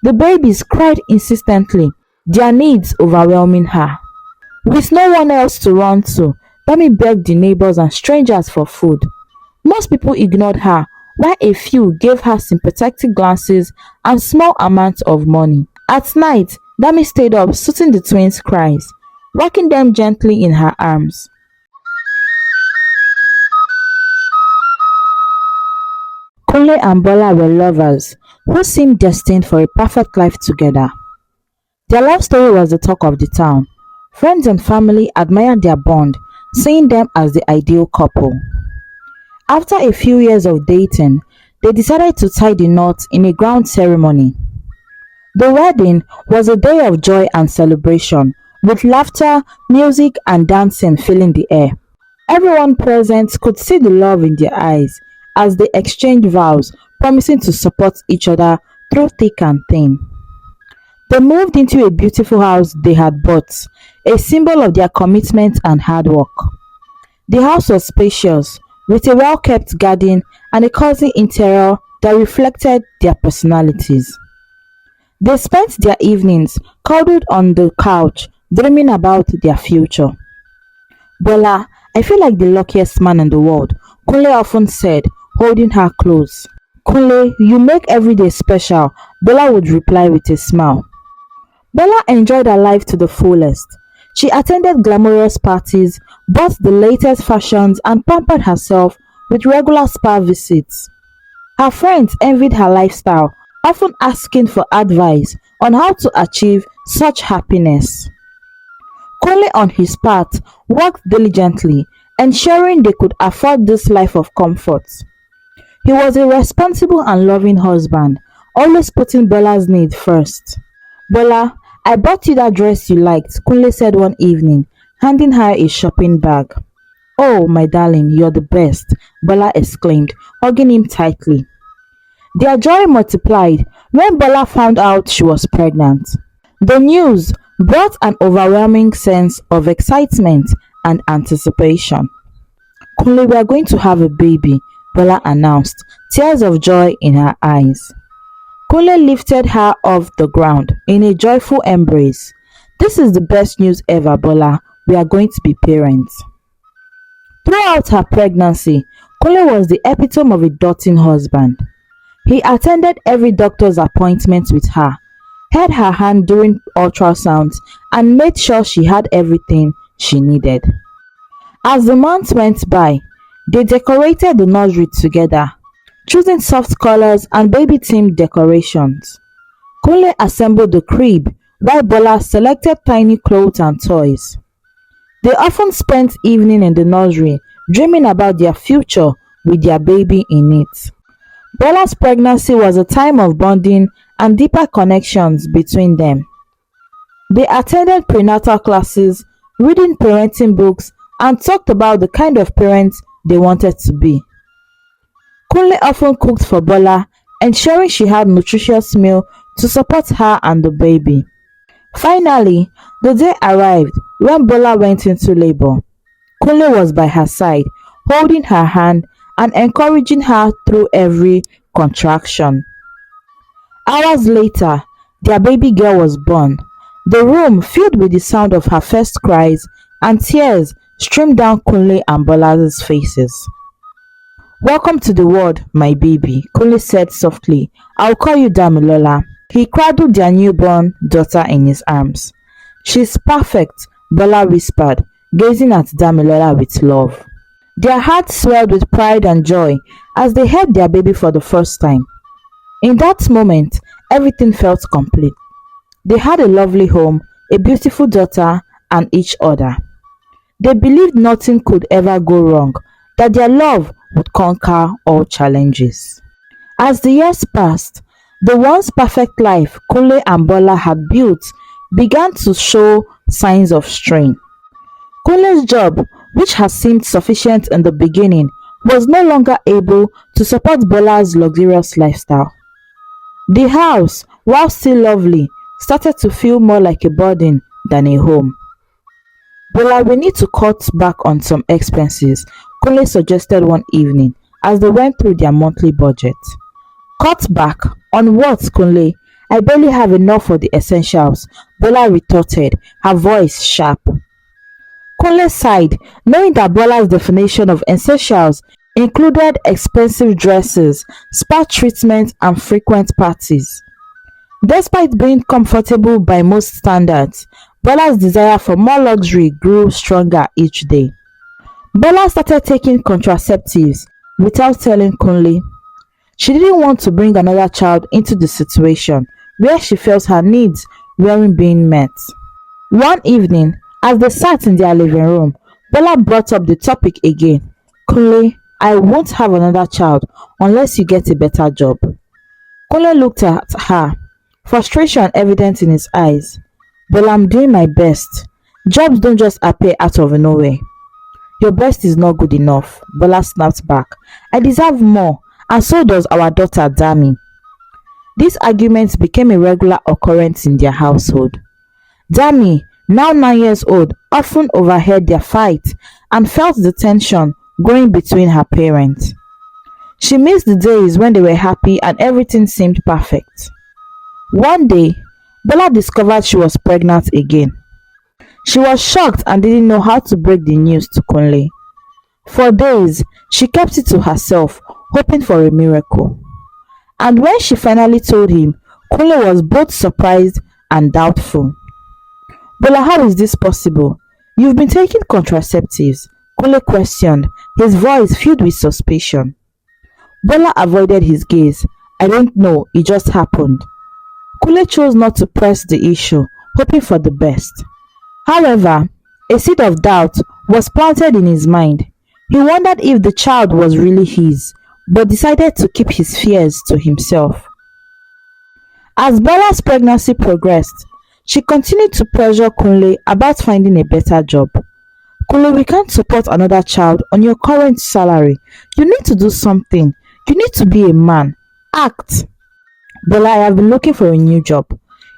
The babies cried insistently, their needs overwhelming her. With no one else to run to, Dammy begged the neighbors and strangers for food. Most people ignored her, while a few gave her sympathetic glances and small amounts of money. At night, Dammy stayed up soothing the twins' cries, rocking them gently in her arms. Kunle and Bola were lovers who seemed destined for a perfect life together. Their love story was the talk of the town. Friends and family admired their bond, seeing them as the ideal couple. After a few years of dating, they decided to tie the knot in a grand ceremony. The wedding was a day of joy and celebration, with laughter, music, and dancing filling the air. Everyone present could see the love in their eyes as they exchanged vows, promising to support each other through thick and thin. They moved into a beautiful house they had bought, a symbol of their commitment and hard work. The house was spacious, with a well-kept garden and a cozy interior that reflected their personalities. They spent their evenings cuddled on the couch, dreaming about their future. "Bola, I feel like the luckiest man in the world," Kunle often said, holding her close. "Kunle, you make every day special," Bola would reply with a smile. Bola enjoyed her life to the fullest. She attended glamorous parties, bought the latest fashions, and pampered herself with regular spa visits. Her friends envied her lifestyle, often asking for advice on how to achieve such happiness. Kunle, on his part, worked diligently, ensuring they could afford this life of comfort. He was a responsible and loving husband, always putting Bola's need first. "Bola, I bought you that dress you liked," Kunle said one evening, handing her a shopping bag. "Oh, my darling, you're the best," Bola exclaimed, hugging him tightly. Their joy multiplied when Bola found out she was pregnant. The news brought an overwhelming sense of excitement and anticipation. "Kunle, we are going to have a baby," Bola announced, tears of joy in her eyes. Kunle lifted her off the ground in a joyful embrace. "This is the best news ever, Bola. We are going to be parents." Throughout her pregnancy, Kunle was the epitome of a doting husband. He attended every doctor's appointment with her, held her hand during ultrasounds, and made sure she had everything she needed. As the months went by, they decorated the nursery together, choosing soft colors and baby-themed decorations. Kunle assembled the crib, while Bola selected tiny clothes and toys. They often spent evening in the nursery, dreaming about their future with their baby in it. Bola's pregnancy was a time of bonding and deeper connections between them. They attended prenatal classes, reading parenting books, and talked about the kind of parents they wanted to be. Kunle often cooked for Bola, ensuring she had nutritious meal to support her and the baby. Finally, the day arrived when Bola went into labor. Kunle was by her side, holding her hand and encouraging her through every contraction. Hours later, their baby girl was born. The room filled with the sound of her first cries, and tears streamed down Kunle and Bola's faces. "Welcome to the world, my baby," Kunle said softly. "I'll call you Damilola." He cradled their newborn daughter in his arms. "She's perfect," Bola whispered, gazing at Damilola with love. Their hearts swelled with pride and joy as they held their baby for the first time. In that moment, everything felt complete. They had a lovely home, a beautiful daughter, and each other. They believed nothing could ever go wrong, that their love would conquer all challenges. As the years passed, the once perfect life Kunle and Bola had built began to show signs of strain. Kunle's job, which had seemed sufficient in the beginning, was no longer able to support Bola's luxurious lifestyle. The house, while still lovely, started to feel more like a burden than a home. "Bola, we need to cut back on some expenses," Kunle suggested one evening as they went through their monthly budget. "Cut back? On what, Kunle? I barely have enough for the essentials, Bola retorted, her voice sharp. Kunle sighed, knowing that Bola's definition of essentials included expensive dresses, spa treatments, and frequent parties. Despite being comfortable by most standards, Bola's desire for more luxury grew stronger each day. Bola started taking contraceptives without telling Kunle. She didn't want to bring another child into the situation where she felt her needs weren't being met. One evening, as they sat in their living room, Bola brought up the topic again. Kunle, I won't have another child unless you get a better job. Kunle looked at her, frustration evident in his eyes. But I'm doing my best. Jobs don't just appear out of nowhere. Your best is not good enough, Bola snapped back. I deserve more, and so does our daughter Dammy. These arguments became a regular occurrence in their household. Dammy, now 9 years old, often overheard their fight and felt the tension growing between her parents. She missed the days when they were happy and everything seemed perfect. One day, Bola discovered she was pregnant again. She was shocked and didn't know how to break the news to Kunle. For days, she kept it to herself, hoping for a miracle. And when she finally told him, Kunle was both surprised and doubtful. Bola, how is this possible? You've been taking contraceptives, Kunle questioned, his voice filled with suspicion. Bola avoided his gaze. I don't know, it just happened. Kunle chose not to press the issue, hoping for the best. However, a seed of doubt was planted in his mind. He wondered if the child was really his, but decided to keep his fears to himself. As Bola's pregnancy progressed, she continued to pressure Kunle about finding a better job. Kunle, we can't support another child on your current salary. You need to do something. You need to be a man. Act. Bola, I have been looking for a new job.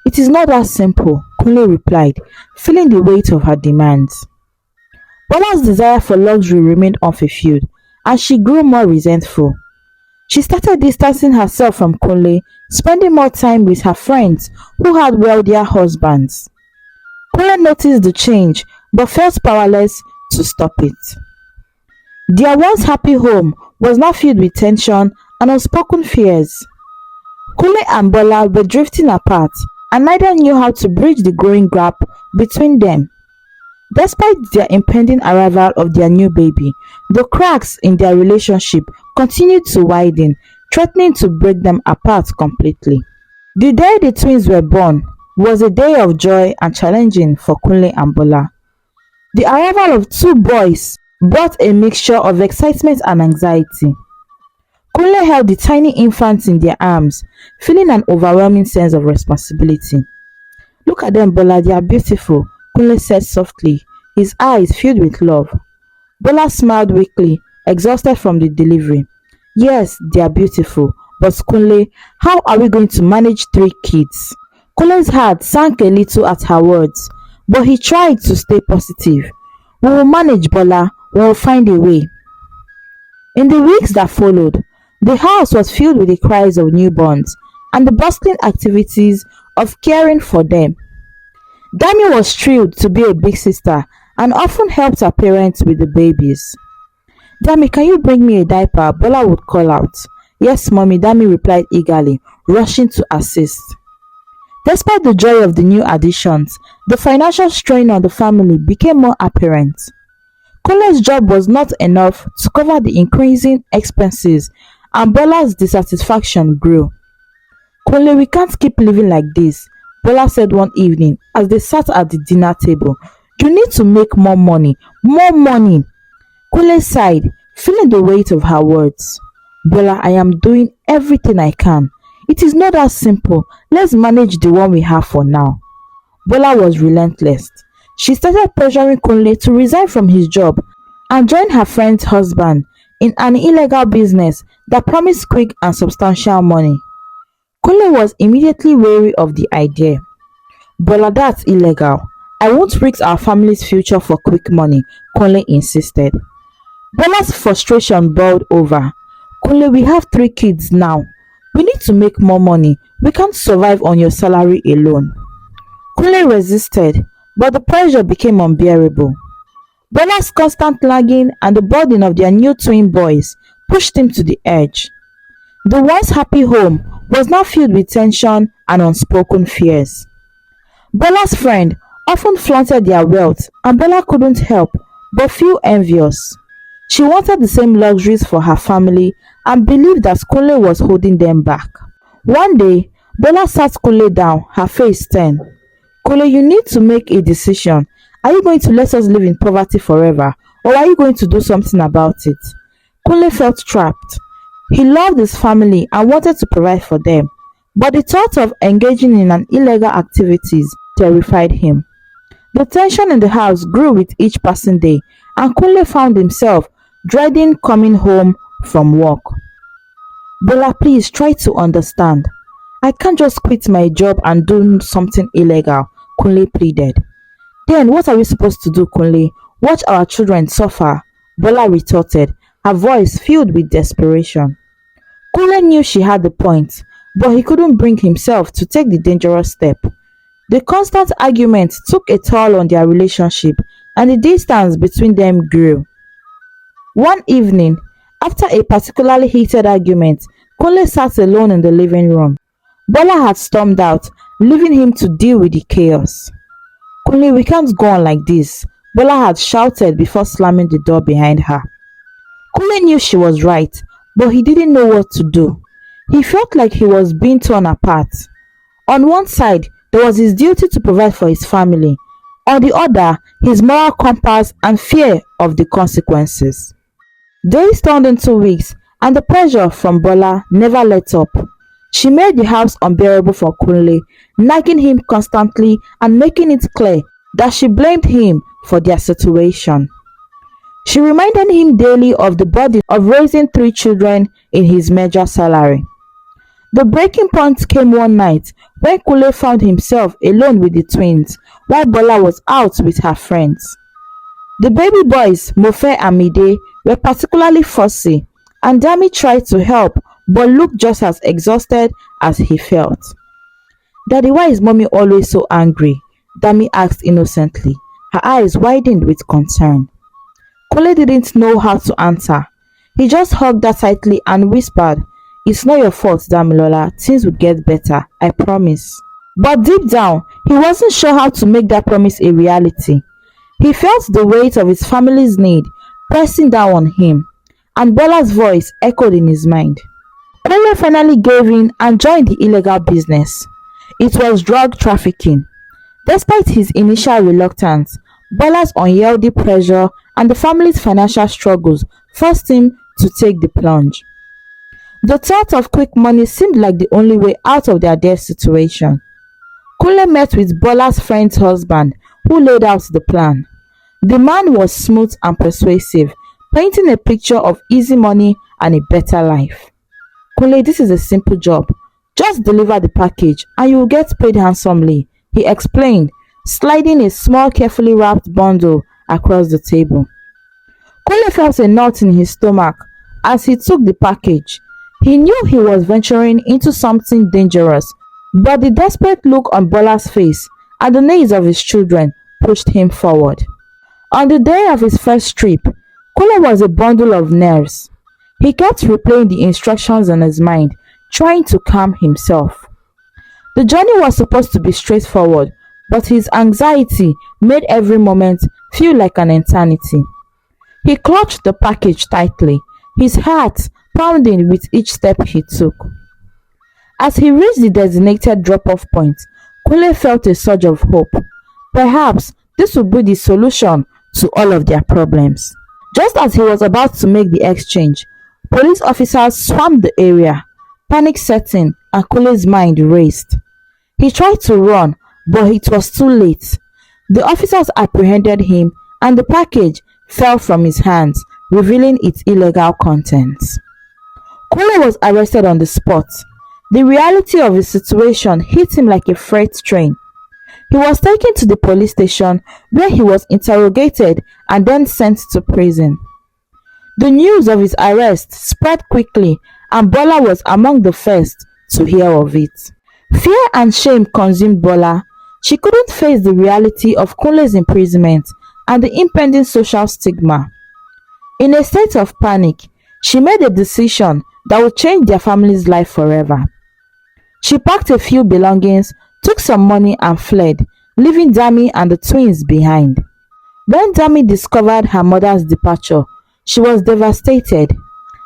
It is not that simple, Kunle replied, feeling the weight of her demands. Bola's desire for luxury remained unfulfilled, and she grew more resentful. She started distancing herself from Kunle, spending more time with her friends who had wealthier husbands. Kunle noticed the change, but felt powerless to stop it. Their once happy home was now filled with tension and unspoken fears. Kunle and Bola were drifting apart, and neither knew how to bridge the growing gap between them. Despite their impending arrival of their new baby, the cracks in their relationship continued to widen, threatening to break them apart completely. The day the twins were born was a day of joy and challenging for Kunle and Bola. The arrival of two boys brought a mixture of excitement and anxiety. Kunle held the tiny infants in their arms, feeling an overwhelming sense of responsibility. Look at them, Bola, they are beautiful, Kunle said softly, his eyes filled with love. Bola smiled weakly, exhausted from the delivery. Yes, they are beautiful, but Kunle, how are we going to manage 3 kids? Kunle's heart sank a little at her words, but he tried to stay positive. We will manage, Bola, we will find a way. In the weeks that followed, the house was filled with the cries of newborns and the bustling activities of caring for them. Dammy was thrilled to be a big sister and often helped her parents with the babies. Dammy, can you bring me a diaper? Bola would call out. Yes, mommy, Dammy replied eagerly, rushing to assist. Despite the joy of the new additions, the financial strain on the family became more apparent. Kunle's job was not enough to cover the increasing expenses, and Bola's dissatisfaction grew. Kunle, we can't keep living like this, Bola said one evening as they sat at the dinner table. You need to make more money, more money. Kunle sighed, feeling the weight of her words. Bola, I am doing everything I can. It is not that simple. Let's manage the one we have for now. Bola was relentless. She started pressuring Kunle to resign from his job and join her friend's husband in an illegal business that promised quick and substantial money. Kunle was immediately wary of the idea. Bola, that's illegal. I won't risk our family's future for quick money, Kunle insisted. Bola's frustration boiled over. Kunle, we have 3 kids now. We need to make more money. We can't survive on your salary alone. Kunle resisted, but the pressure became unbearable. Bola's constant nagging and the burden of their new twin boys pushed him to the edge. The once happy home was now filled with tension and unspoken fears. Bola's friend often flaunted their wealth and Bola couldn't help but feel envious. She wanted the same luxuries for her family and believed that Kunle was holding them back. One day, Bola sat Kunle down, her face stern. Kunle, you need to make a decision. Are you going to let us live in poverty forever, or are you going to do something about it? Kunle felt trapped. He loved his family and wanted to provide for them, but the thought of engaging in an illegal activities terrified him. The tension in the house grew with each passing day, and Kunle found himself dreading coming home from work. Bola, please try to understand. I can't just quit my job and do something illegal, Kunle pleaded. Then what are we supposed to do, Kunle? Watch our children suffer, Bola retorted, her voice filled with desperation. Kunle knew she had the point, but he couldn't bring himself to take the dangerous step. The constant argument took a toll on their relationship, and the distance between them grew. One evening, after a particularly heated argument, Kunle sat alone in the living room. Bola had stormed out, leaving him to deal with the chaos. Kunle, we can't go on like this, Bola had shouted before slamming the door behind her. Kunle knew she was right, but he didn't know what to do. He felt like he was being torn apart. On one side, there was his duty to provide for his family. On the other, his moral compass and fear of the consequences. Days turned into weeks, and the pressure from Bola never let up. She made the house unbearable for Kunle, nagging him constantly and making it clear that she blamed him for their situation. She reminded him daily of the burden of raising 3 children in his major salary. The breaking point came one night when Kunle found himself alone with the twins while Bola was out with her friends. The baby boys, Mofe and Mide, were particularly fussy, and Dammy tried to help but looked just as exhausted as he felt. Daddy, why is mommy always so angry? Dammy asked innocently, her eyes widened with concern. Kunle didn't know how to answer. He just hugged her tightly and whispered, "It's not your fault, Damilola. Things will get better, I promise." But deep down, he wasn't sure how to make that promise a reality. He felt the weight of his family's need pressing down on him, and Bola's voice echoed in his mind. Kunle finally gave in and joined the illegal business. It was drug trafficking. Despite his initial reluctance, Bola's unhealthy pressure and the family's financial struggles forced him to take the plunge. The thought of quick money seemed like the only way out of their dire situation. Kunle met with Bola's friend's husband, who laid out the plan. The man was smooth and persuasive, painting a picture of easy money and a better life. Kunle, this is a simple job. Just deliver the package and you will get paid handsomely, he explained, sliding a small carefully wrapped bundle across the table. Kunle felt a knot in his stomach as he took the package. He knew he was venturing into something dangerous, but the desperate look on Bola's face and the needs of his children pushed him forward. On the day of his first trip, Kunle was a bundle of nerves. He kept replaying the instructions in his mind, trying to calm himself. The journey was supposed to be straightforward, but his anxiety made every moment feel like an eternity. He clutched the package tightly, his heart pounding with each step he took. As he reached the designated drop-off point, Kunle felt a surge of hope. Perhaps this would be the solution to all of their problems. Just as he was about to make the exchange, police officers swarmed the area. Panic set in and Kunle's mind raced. He tried to run, but it was too late. The officers apprehended him and the package fell from his hands, revealing its illegal contents. Kunle was arrested on the spot. The reality of his situation hit him like a freight train. He was taken to the police station where he was interrogated and then sent to prison. The news of his arrest spread quickly and Bola was among the first to hear of it. Fear and shame consumed Bola. She couldn't face the reality of Kunle's imprisonment and the impending social stigma. In a state of panic, she made a decision that would change their family's life forever. She packed a few belongings, took some money and fled, leaving Dammy and the twins behind. When Dammy discovered her mother's departure, she was devastated.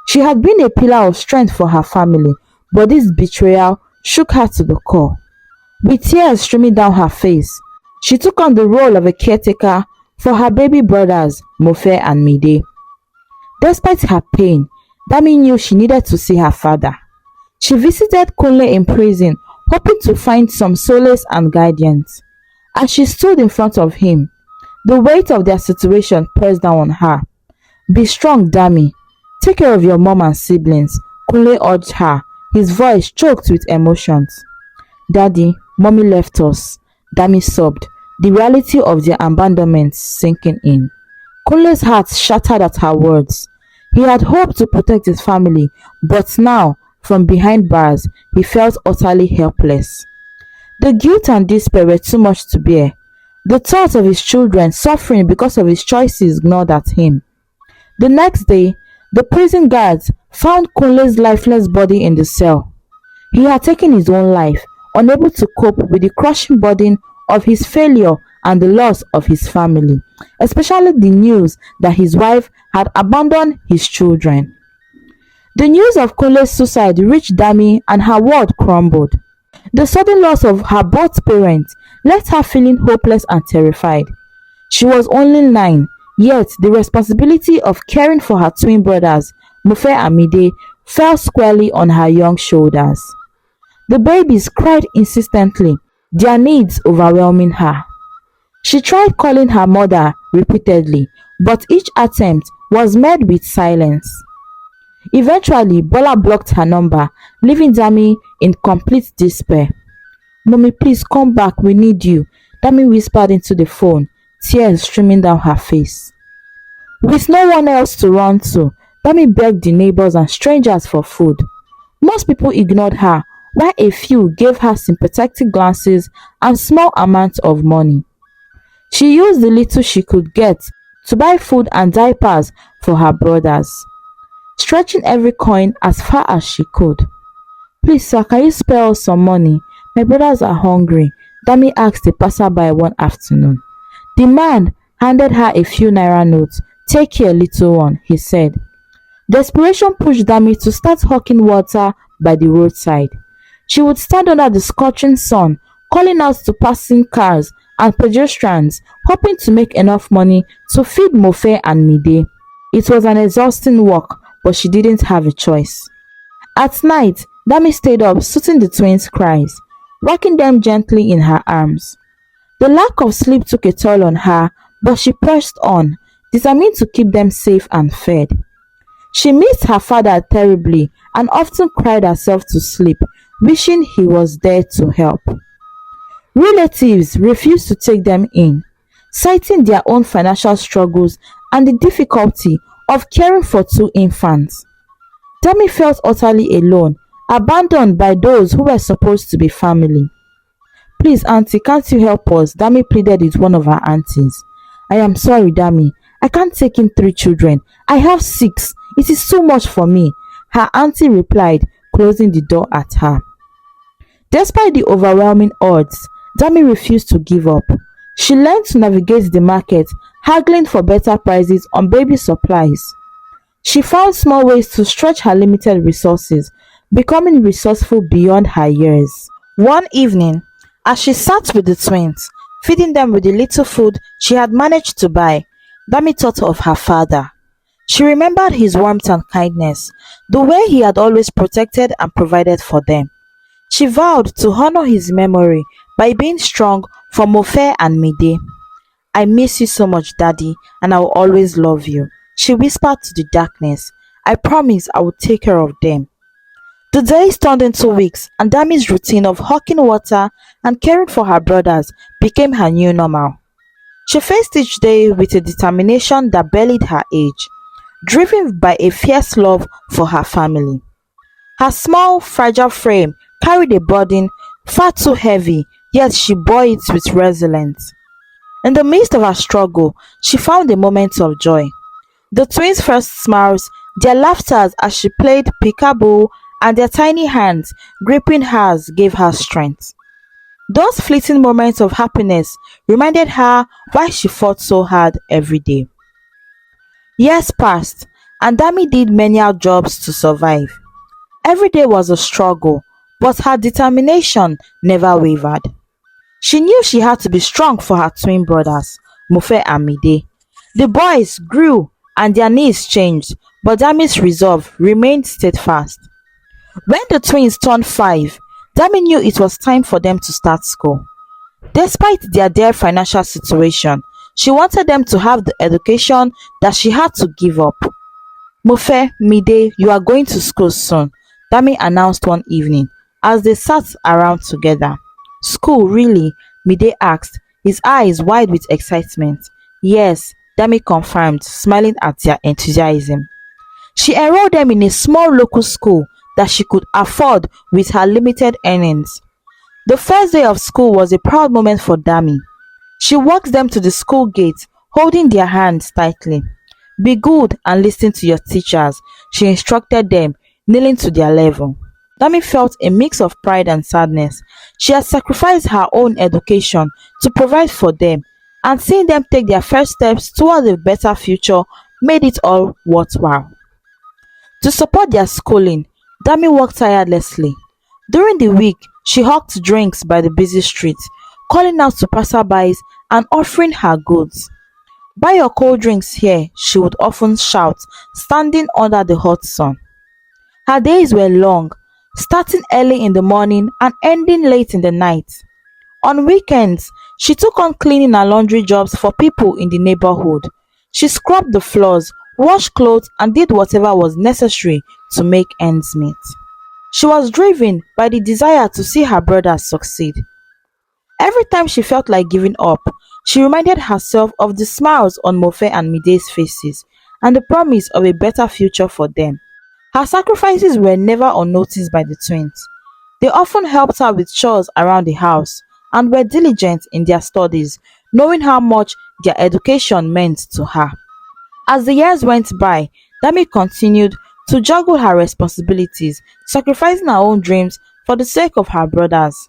She had been a pillar of strength for her family, but this betrayal shook her to the core. With tears streaming down her face, she took on the role of a caretaker for her baby brothers, Mofe and Mide. Despite her pain, Dammy knew she needed to see her father. She visited Kunle in prison, hoping to find some solace and guidance. As she stood in front of him, the weight of their situation pressed down on her. "Be strong, Dammy. Take care of your mom and siblings," Kunle urged her, his voice choked with emotions. "Daddy, mommy left us," Dammy sobbed, the reality of their abandonment sinking in. Kunle's heart shattered at her words. He had hoped to protect his family, but now, from behind bars, he felt utterly helpless. The guilt and despair were too much to bear. The thought of his children suffering because of his choices gnawed at him. The next day, the prison guards found Kunle's lifeless body in the cell. He had taken his own life, unable to cope with the crushing burden of his failure and the loss of his family, especially the news that his wife had abandoned his children. The news of Kunle's suicide reached Dammy and her world crumbled. The sudden loss of her both parents left her feeling hopeless and terrified. She was only 9, yet the responsibility of caring for her twin brothers, Mofe and Mide, fell squarely on her young shoulders. The babies cried insistently, their needs overwhelming her. She tried calling her mother repeatedly, but each attempt was met with silence. Eventually, Bola blocked her number, leaving Dammy in complete despair. "Mommy, please come back, we need you," Dammy whispered into the phone, tears streaming down her face. With no one else to run to, Dammy begged the neighbors and strangers for food. Most people ignored her, while a few gave her sympathetic glances and small amounts of money. She used the little she could get to buy food and diapers for her brothers, stretching every coin as far as she could. "Please, sir, can you spare us some money? My brothers are hungry," Dammy asked a passerby one afternoon. The man handed her a few naira notes. "Take care, little one," he said. Desperation pushed Dammy to start hawking water by the roadside. She would stand under the scorching sun, calling out to passing cars and pedestrians, hoping to make enough money to feed Mofe and Mide. It was an exhausting work, but she didn't have a choice. At night, Dammy stayed up, soothing the twins' cries, rocking them gently in her arms. The lack of sleep took a toll on her, but she pressed on, determined to keep them safe and fed. She missed her father terribly and often cried herself to sleep, wishing he was there to help. Relatives refused to take them in, citing their own financial struggles and the difficulty of caring for 2 infants. Dammy felt utterly alone, abandoned by those who were supposed to be family. "Please, auntie, can't you help us?" Dammy pleaded with one of her aunties. "I am sorry, Dammy. I can't take in 3 children. I have 6. It is too much for me," her auntie replied, closing the door at her. Despite the overwhelming odds, Dammy refused to give up. She learned to navigate the market, haggling for better prices on baby supplies. She found small ways to stretch her limited resources, becoming resourceful beyond her years. One evening, as she sat with the twins, feeding them with the little food she had managed to buy, Dammy thought of her father. She remembered his warmth and kindness, the way he had always protected and provided for them. She vowed to honor his memory by being strong for Mofe and Mide. "I miss you so much, Daddy, and I will always love you," she whispered to the darkness. "I promise I will take care of them." The days turned into weeks, and Dammy's routine of hawking water and caring for her brothers became her new normal. She faced each day with a determination that belied her age, driven by a fierce love for her family. Her small, fragile frame carried a burden Far too heavy, yet she bore it with resilience. In the midst of her struggle, she found a moment of joy. The twins' first smiles, their laughter as she played peekaboo, and their tiny hands gripping hers gave her strength. Those fleeting moments of happiness reminded her why she fought so hard every day. Years passed, and Dammy did menial jobs to survive. Every day was a struggle, but her determination never wavered. She knew she had to be strong for her twin brothers, Mofe and Mide. The boys grew and their needs changed, but Dammy's resolve remained steadfast. When the twins turned 5, Dammy knew it was time for them to start school. Despite their dire financial situation, she wanted them to have the education that she had to give up. Mofe, Mide, you are going to school soon, Dammy announced one evening as they sat around together. School, really? Mide asked, his eyes wide with excitement. Yes, Dammy confirmed, smiling at their enthusiasm. She enrolled them in a small local school that she could afford with her limited earnings. The first day of school was a proud moment for Dammy. She walked them to the school gate, holding their hands tightly. Be good and listen to your teachers, she instructed them, kneeling to their level. Dammy felt a mix of pride and sadness. She had sacrificed her own education to provide for them, and seeing them take their first steps toward a better future made it all worthwhile. To support their schooling, Dammy worked tirelessly. During the week, she hawked drinks by the busy streets, calling out to passerbys and offering her goods. Buy your cold drinks here, she would often shout, standing under the hot sun. Her days were long, starting early in the morning and ending late in the night. On weekends, she took on cleaning and laundry jobs for people in the neighborhood. She scrubbed the floors, washed clothes, and did whatever was necessary to make ends meet. She was driven by the desire to see her brothers succeed. Every time she felt like giving up, she reminded herself of the smiles on Mofe and Mide's faces and the promise of a better future for them. Her sacrifices were never unnoticed by the twins. They often helped her with chores around the house and were diligent in their studies, knowing how much their education meant to her. As the years went by, Dami continued to juggle her responsibilities, sacrificing her own dreams for the sake of her brothers.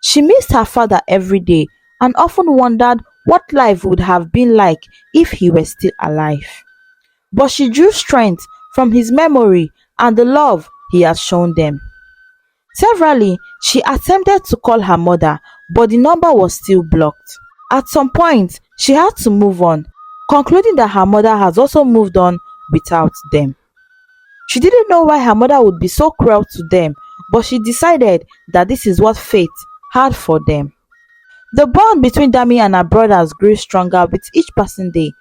She missed her father every day and often wondered what life would have been like if he were still alive. But she drew strength from his memory and the love he had shown them. Severally, she attempted to call her mother, but the number was still blocked. At some point, she had to move on, concluding that her mother has also moved on without them. She didn't know why her mother would be so cruel to them, but she decided that this is what fate had for them. The bond between Dami and her brothers grew stronger with each passing day.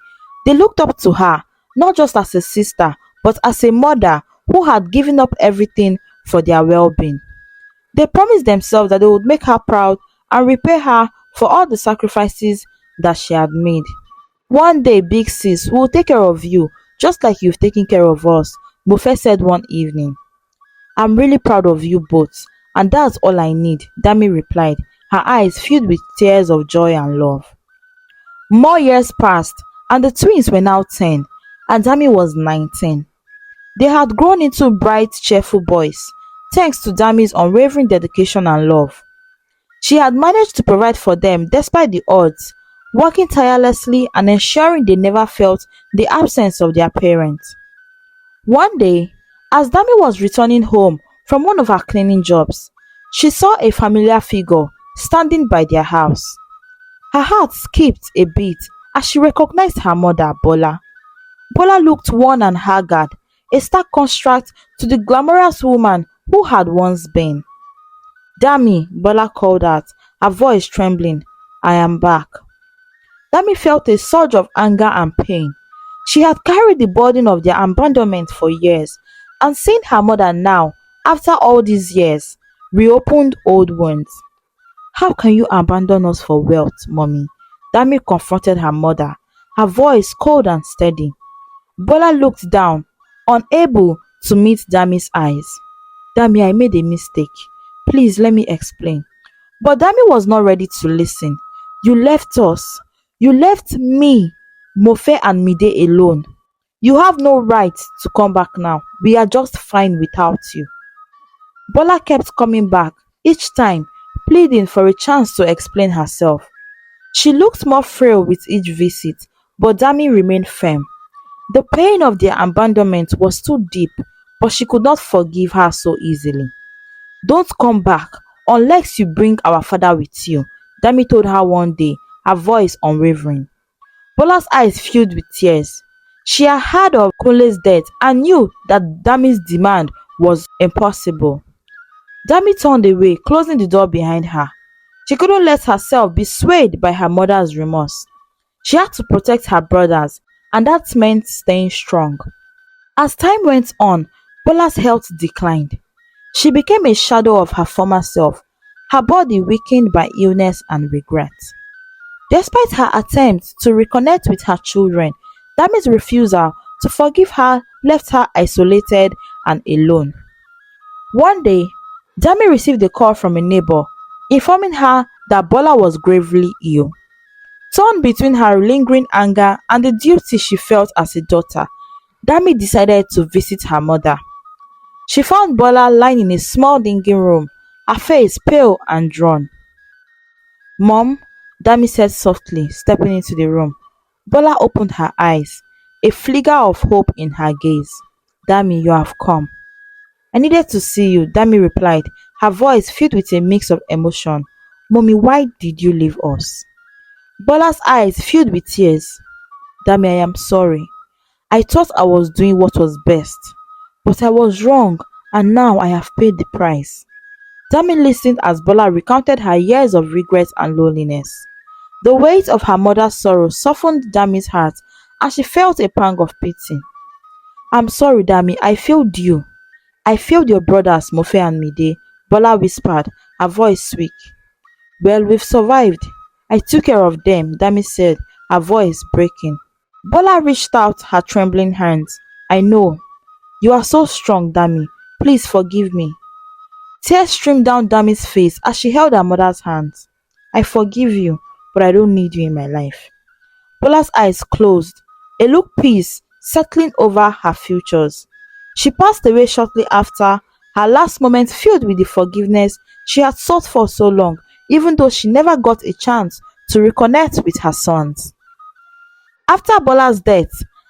They looked up to her, not just as a sister, but as a mother who had given up everything for their well-being. They promised themselves that they would make her proud and repay her for all the sacrifices that she had made. One day, big sis, we will take care of you, just like you've taken care of us, Mofe said one evening. I'm really proud of you both, and that's all I need, Dami replied, her eyes filled with tears of joy and love. More years passed, and the twins were now 10, and Dami was 19. They had grown into bright, cheerful boys, thanks to Dami's unwavering dedication and love. She had managed to provide for them despite the odds, working tirelessly and ensuring they never felt the absence of their parents. One day, as Dami was returning home from one of her cleaning jobs, she saw a familiar figure standing by their house. Her heart skipped a beat as she recognized her mother, Bola. Bola looked worn and haggard, a stark contrast to the glamorous woman who had once been. Dami, Bola called out, her voice trembling, I am back. Dami felt a surge of anger and pain. She had carried the burden of their abandonment for years, and seeing her mother now, after all these years, reopened old wounds. How can you abandon us for wealth, mommy? Dami confronted her mother, her voice cold and steady. Bola looked down, unable to meet Dami's eyes. Dami, I made a mistake. Please let me explain. But Dammy was not ready to listen. You left us. You left me, Mofe and Mide alone. You have no right to come back now. We are just fine without you. Bola kept coming back, each time pleading for a chance to explain herself. She looked more frail with each visit, but Dammy remained firm. The pain of their abandonment was too deep, but she could not forgive her so easily. Don't come back unless you bring our father with you, Dammy told her one day, her voice unwavering. Bola's eyes filled with tears. She had heard of Kunle's death and knew that Dammy's demand was impossible. Dammy turned away, closing the door behind her. She couldn't let herself be swayed by her mother's remorse. She had to protect her brothers, and that meant staying strong. As time went on, Bola's health declined. She became a shadow of her former self, her body weakened by illness and regret. Despite her attempts to reconnect with her children, Dammy's refusal to forgive her left her isolated and alone. One day, Dammy received a call from a neighbor informing her that Bola was gravely ill. Torn between her lingering anger and the duty she felt as a daughter, Dammy decided to visit her mother. She found Bola lying in a small dingy room, her face pale and drawn. "Mom," Dammy said softly, stepping into the room. Bola opened her eyes, a flicker of hope in her gaze. "Dammy, you have come." "I needed to see you," Dammy replied, her voice filled with a mix of emotion. "Mommy, why did you leave us?" Bola's eyes filled with tears. "Dammy, I am sorry. I thought I was doing what was best. But I was wrong, and now I have paid the price." Dammy listened as Bola recounted her years of regret and loneliness. The weight of her mother's sorrow softened Dammy's heart, and she felt a pang of pity. "I'm sorry, Dammy, I failed you. I failed your brothers, Mofe and Mide," Bola whispered, her voice weak. "Well, we've survived. I took care of them," Dammy said, her voice breaking. Bola reached out her trembling hands. "I know. You are so strong, Dammy. Please forgive me." Tears streamed down Dammy's face as she held her mother's hands. "I forgive you, but I don't need you in my life." Bola's eyes closed, a look peace settling over her features. She passed away shortly after, her last moment filled with the forgiveness she had sought for so long, even though she never got a chance to reconnect with her sons. After Bola's death,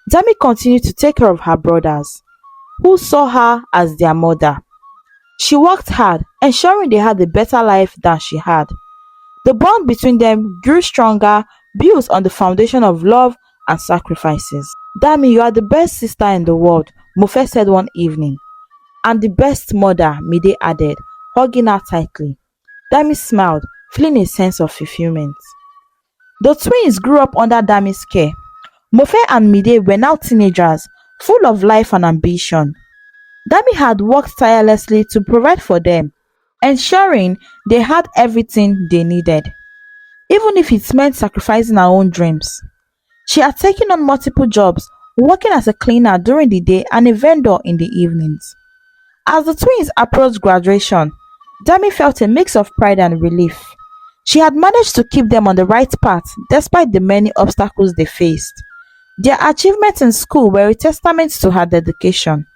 Dammy continued to take care of her brothers, who saw her as their mother. She worked hard, ensuring they had a better life than she had. The bond between them grew stronger, built on the foundation of love and sacrifices. "Dammy, you are the best sister in the world," Mofe said one evening. "And the best mother," Mide added, hugging her tightly. Dammy smiled, feeling a sense of fulfillment. The twins grew up under Dammy's care. Mofe and Mide were now teenagers, full of life and ambition. Dammy had worked tirelessly to provide for them, ensuring they had everything they needed, even if it meant sacrificing her own dreams. She had taken on multiple jobs, working as a cleaner during the day and a vendor in the evenings. As the twins approached graduation, Dammy felt a mix of pride and relief. She had managed to keep them on the right path despite the many obstacles they faced. Their achievements in school were a testament to her dedication.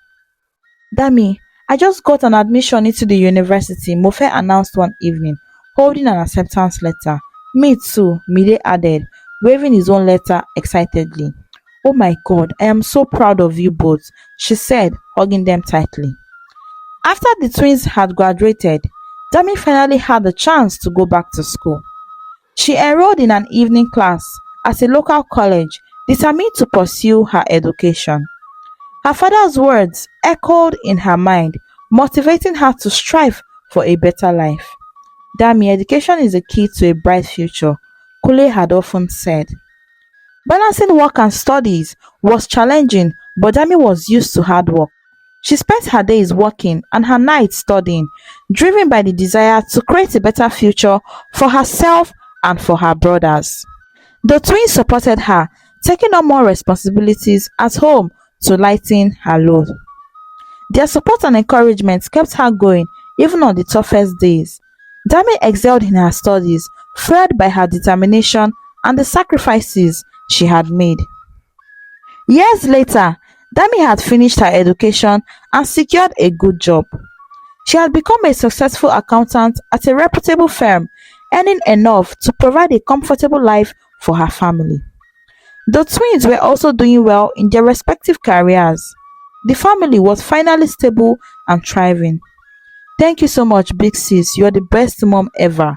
"Dammy, I just got an admission into the university," Mofe announced one evening, holding an acceptance letter. "Me too," Mide added, waving his own letter excitedly. "Oh my God, I am so proud of you both," she said, hugging them tightly. After the twins had graduated, Dammy finally had the chance to go back to school. She enrolled in an evening class at a local college, determined to pursue her education. Her father's words echoed in her mind, motivating her to strive for a better life. "Dammy, education is the key to a bright future," Kule had often said. Balancing work and studies was challenging, but Dammy was used to hard work. She spent her days working and her nights studying, driven by the desire to create a better future for herself and for her brothers. The twins supported her, taking on more responsibilities at home to lighten her load. Their support and encouragement kept her going even on the toughest days. Dammy excelled in her studies, fueled by her determination and the sacrifices she had made. Years later, Dammy had finished her education and secured a good job. She had become a successful accountant at a reputable firm, earning enough to provide a comfortable life for her family. The twins were also doing well in their respective careers. The family was finally stable and thriving. Thank you so much, Big Sis. You're the best mom ever,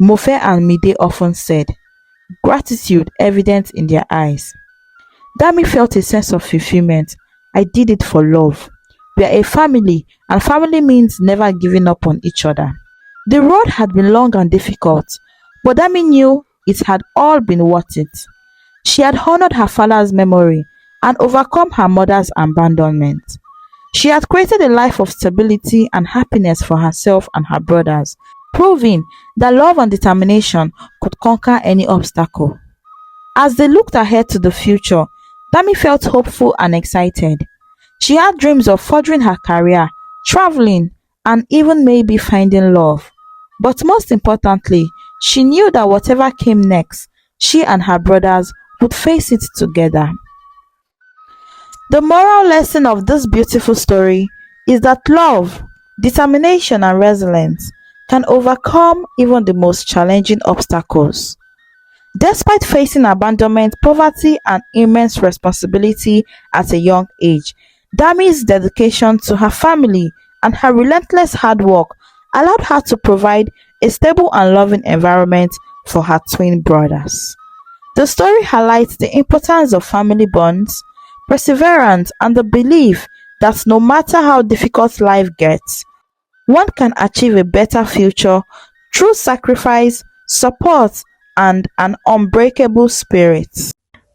Mofe and Mide often said, gratitude evident in their eyes. Dammy felt a sense of fulfillment. I did it for love. We are a family, and family means never giving up on each other. The road had been long and difficult, but Dammy knew it had all been worth it. She had honored her father's memory and overcome her mother's abandonment. She had created a life of stability and happiness for herself and her brothers, proving that love and determination could conquer any obstacle. As they looked ahead to the future, Dammy felt hopeful and excited. She had dreams of furthering her career, traveling, and even maybe finding love. But most importantly, she knew that whatever came next, she and her brothers would face it together. The moral lesson of this beautiful story is that love, determination, and resilience can overcome even the most challenging obstacles. Despite facing abandonment, poverty, and immense responsibility at a young age, Dammy's dedication to her family and her relentless hard work allowed her to provide a stable and loving environment for her twin brothers. The story highlights the importance of family bonds, perseverance, and the belief that no matter how difficult life gets, one can achieve a better future through sacrifice, support, and an unbreakable spirit.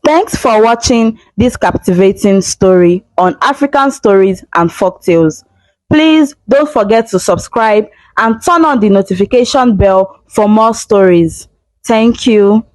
Thanks for watching this captivating story on African stories and folktales. Please don't forget to subscribe and turn on the notification bell for more stories. Thank you.